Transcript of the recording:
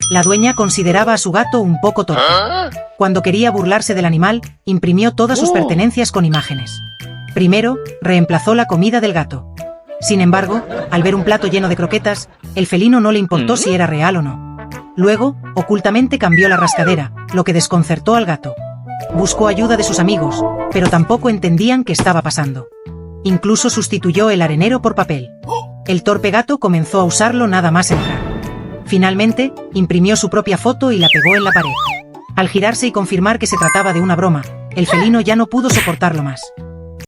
La dueña consideraba a su gato un poco torpe. Cuando quería burlarse del animal, imprimió todas sus pertenencias con imágenes. Primero, reemplazó la comida del gato. Sin embargo, al ver un plato lleno de croquetas, el felino no le importó si era real o no. Luego, ocultamente cambió la rascadera, lo que desconcertó al gato. Buscó ayuda de sus amigos, pero tampoco entendían qué estaba pasando. Incluso sustituyó el arenero por papel. El torpe gato comenzó a usarlo nada más entrar. Finalmente, imprimió su propia foto y la pegó en la pared. Al girarse y confirmar que se trataba de una broma, el felino ya no pudo soportarlo más.